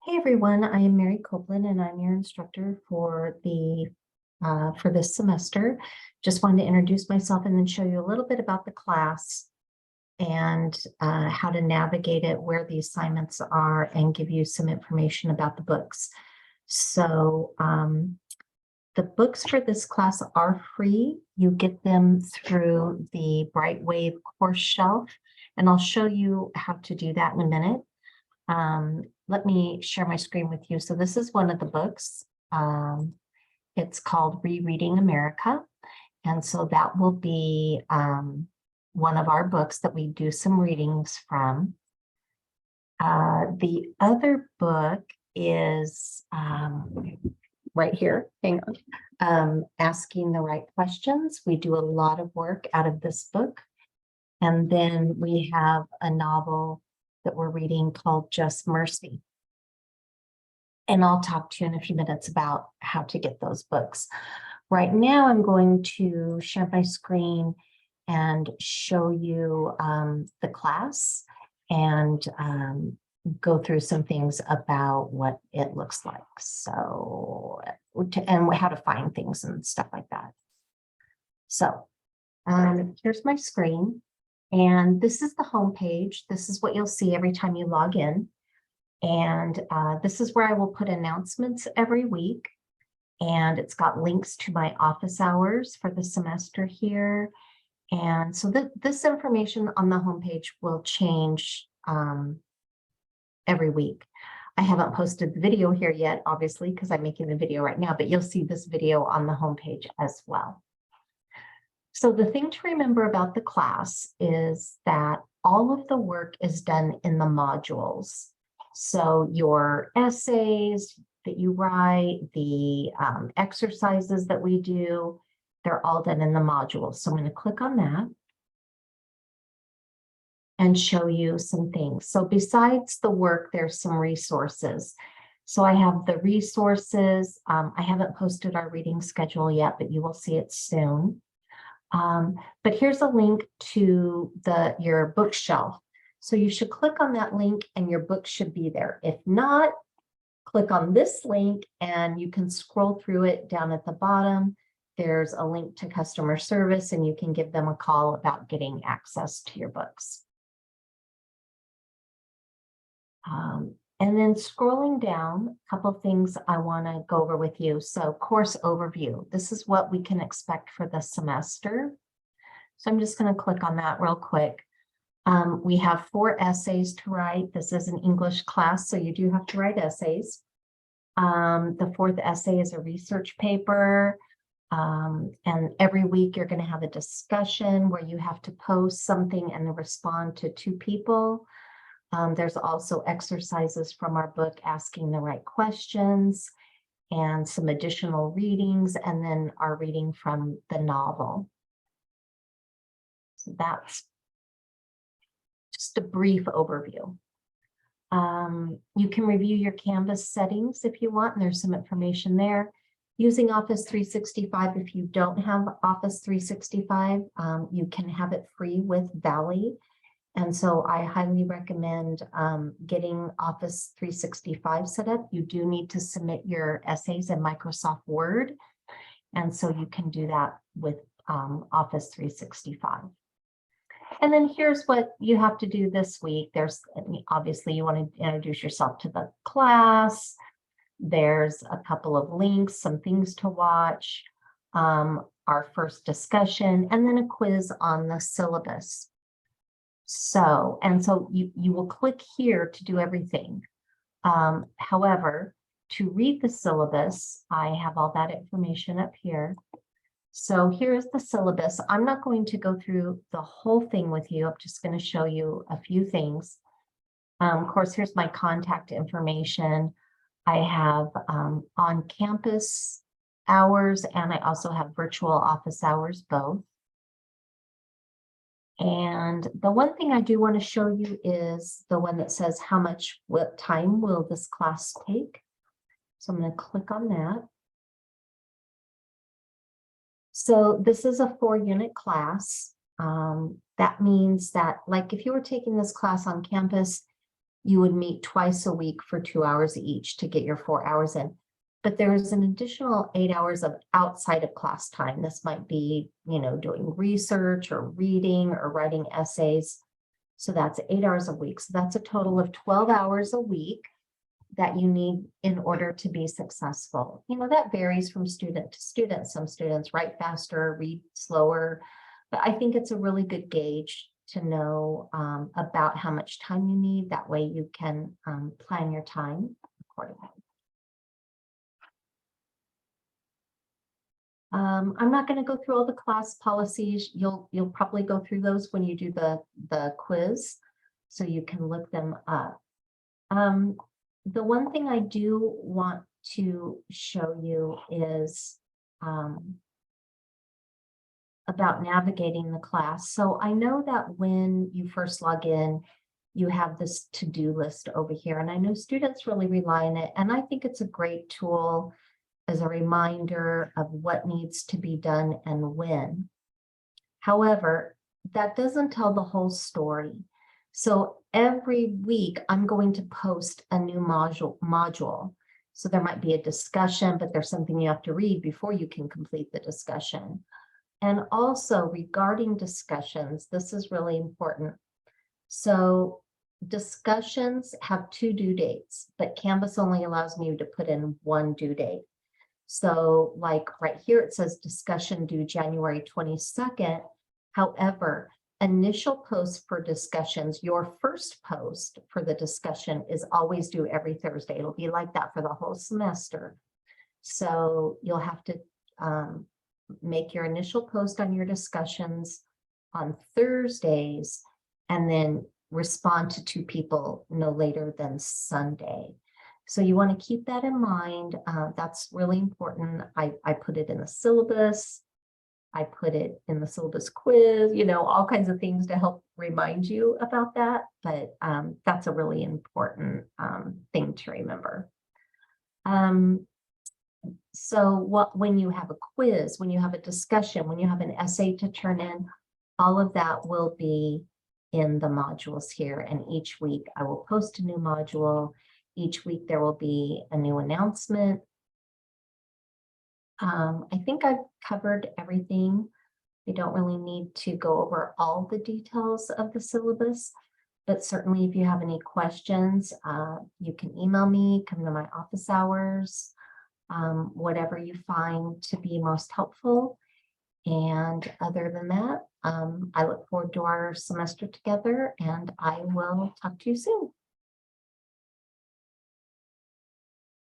Hey everyone, I am Mary Copeland and I'm your instructor for this semester. Just wanted to introduce myself and then show you a little bit about the class and how to navigate it, where the assignments are, and give you some information about the books. So the books for this class are free. You get them through the Brightwave course shelf, and I'll show you how to do that in a minute. Let me share my screen with you. So this is one of the books. It's called Rereading America. And so that will be one of our books that we do some readings from. The other book is right here, hang on, Asking the Right Questions. We do a lot of work out of this book. And then we have a novel that we're reading called Just Mercy. And I'll talk to you in a few minutes about how to get those books. Right now, I'm going to share my screen and show you the class and go through some things about what it looks like. So, and how to find things and stuff like that. So here's my screen. And this is the home page. This is what you'll see every time you log in. And this is where I will put announcements every week. And it's got links to my office hours for the semester here. And so this information on the homepage will change every week. I haven't posted the video here yet, obviously, because I'm making the video right now, but you'll see this video on the homepage as well. So the thing to remember about the class is that all of the work is done in the modules. So your essays that you write, the exercises that we do, they're all done in the modules. So I'm going to click on that and show you some things. So besides the work, there's some resources. So I have the resources. I haven't posted our reading schedule yet, but you will see it soon. But here's a link to your bookshelf. So you should click on that link and your book should be there. If not, click on this link and you can scroll through it down at the bottom. There's a link to customer service and you can give them a call about getting access to your books. And then scrolling down, a couple of things I want to go over with you. So course overview. This is what we can expect for the semester. So I'm just going to click on that real quick. We have 4 essays to write. This is an English class, so you do have to write essays. The 4th essay is a research paper. And every week you're going to have a discussion where you have to post something and respond to 2 people. There's also exercises from our book, Asking the Right Questions, and some additional readings, and then our reading from the novel. So that's just a brief overview. You can review your Canvas settings if you want, and there's some information there. Using Office 365, if you don't have Office 365, you can have it free with Valley. And so I highly recommend getting Office 365 set up. You do need to submit your essays in Microsoft Word. And so you can do that with Office 365. And then here's what you have to do this week. There's obviously you want to introduce yourself to the class. There's a couple of links, some things to watch, our first discussion, and then a quiz on the syllabus. So you will click here to do everything. However, to read the syllabus, I have all that information up here. So here is the syllabus. I'm not going to go through the whole thing with you. I'm just going to show you a few things. Of course, here's my contact information. I have on-campus hours, and I also have virtual office hours, both. And the one thing I do want to show you is the one that says what time will this class take? So I'm going to click on that. So this is a 4-unit class. That means that, like, if you were taking this class on campus, you would meet twice a week for 2 hours each to get your 4 hours in. But there is an additional 8 hours of outside of class time. This might be, doing research or reading or writing essays. So that's 8 hours a week. So that's a total of 12 hours a week that you need in order to be successful. That varies from student to student. Some students write faster, read slower, but I think it's a really good gauge to know about how much time you need. That way you can plan your time accordingly. I'm not going to go through all the class policies. You'll probably go through those when you do the quiz, so you can look them up. The one thing I do want to show you is about navigating the class. So I know that when you first log in, you have this to-do list over here, and I know students really rely on it, and I think it's a great tool as a reminder of what needs to be done and when. However, that doesn't tell the whole story. So every week I'm going to post a new module. So there might be a discussion, but there's something you have to read before you can complete the discussion. And also regarding discussions, this is really important. So discussions have 2 due dates, but Canvas only allows me to put in 1 due date. So like right here, it says discussion due January 22nd. However, initial posts for discussions, your first post for the discussion is always due every Thursday. It'll be like that for the whole semester. So you'll have to make your initial post on your discussions on Thursdays and then respond to 2 people no later than Sunday. So you want to keep that in mind. That's really important. I put it in the syllabus. I put it in the syllabus quiz, all kinds of things to help remind you about that. But that's a really important thing to remember. So when you have a quiz, when you have a discussion, when you have an essay to turn in, all of that will be in the modules here. And each week I will post a new module. Each week there will be a new announcement. I think I've covered everything. I don't really need to go over all the details of the syllabus, but certainly if you have any questions, you can email me, come to my office hours, whatever you find to be most helpful. And other than that, I look forward to our semester together, and I will talk to you soon.